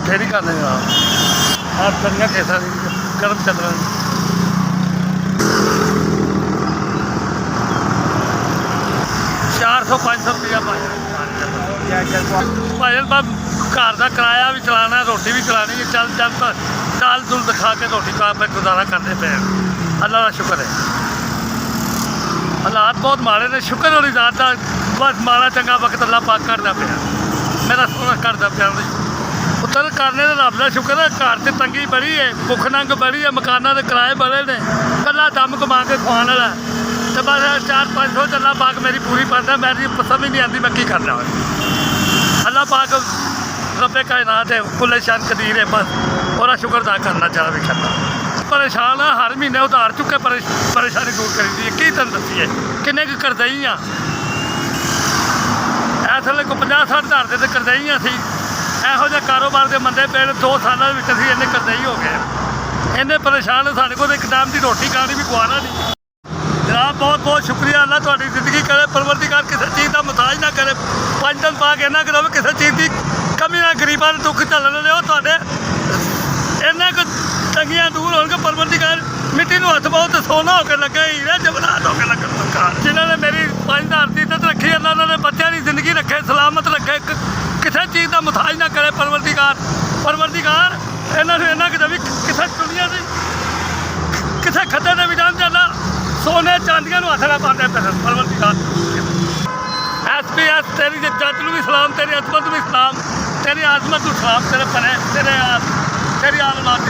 फेरी करने दुनिया कैसा गर्म चल रहा है। 400-500 रुपया भाजन घर का किराया भी चलाना, रोटी भी चलानी है। चल चाल चुल दिखा के रोटी खा पे गुजारा करने पे। अल्लाह का शुक्र है, हालात बहुत माड़े ने। शुक्र होनी ज़ात का, बस माड़ा चंगा वक्त अल्लाह पाक करता पे, मेरा सोना करता पे। पुत्र करने का रब का शुक्र है। घर से तंगी बड़ी है, भुख नंग बड़ी है, मकाना के किराए बड़े ने, कला दम कमा के खुआने वाला तो बस 400-500 अल्लाह पाक मेरी पूरी पड़ता। मेरी समझ नहीं आती मैं की करना। अल्लाह पाक रब्बे कायनात है, कुल्ले शान कदीर है, बस और शुक्र अदा करना चाह भी करना। परेशान है, हर महीने उधार चुके परेशानी दूर करी दी। की तुम दसीए किन्ने की करदई हाँ, इस वे को 50-60 हज़ार के करदई हाँ सी। ਇਹੋ ਜਿਹੇ कारोबार के मंदे पेड़ 2 सालों में असी इन्ने करदई हो गए। इन्ने परेशान है, साढ़े को एक टाइम की रोटी खानी भी खुआना नहीं। जनाब बहुत बहुत शुक्रिया। अल्लाह तुहाडी जिंदगी करे, परवरदिगार किसी चीज़ का मुताज ना करे। 5 दिन पा के इन्ना करो किसी चीज़ की कमी ना, गरीबों के दुख झल्लण दे। तुहाडे इन्ने क तंगियां दूर होणगे। परवरदिगार मिट्टी में हथ पाओ तो सोना होकर लगे, हीरे जवाहरात होकर लगे। जिन्होंने मेरी 5000 की इज्जत रखी, अल्लाह ने बच्चों की जिंदगी रखे, सलामत रखे, किसी चीज़ का मुताज ना करे। परवरदिगार इन्होंने कभी किसी दुनिया से किसी खत्ते ने भी जान जाना, सोने चांदियां हथ ना पाते पे। परवरदिगार SPS तेरी जज भी सलाम, तेरी अजमत भी सलाम, तेरी आजमत सलाम, तेरे पने तेरी आलमात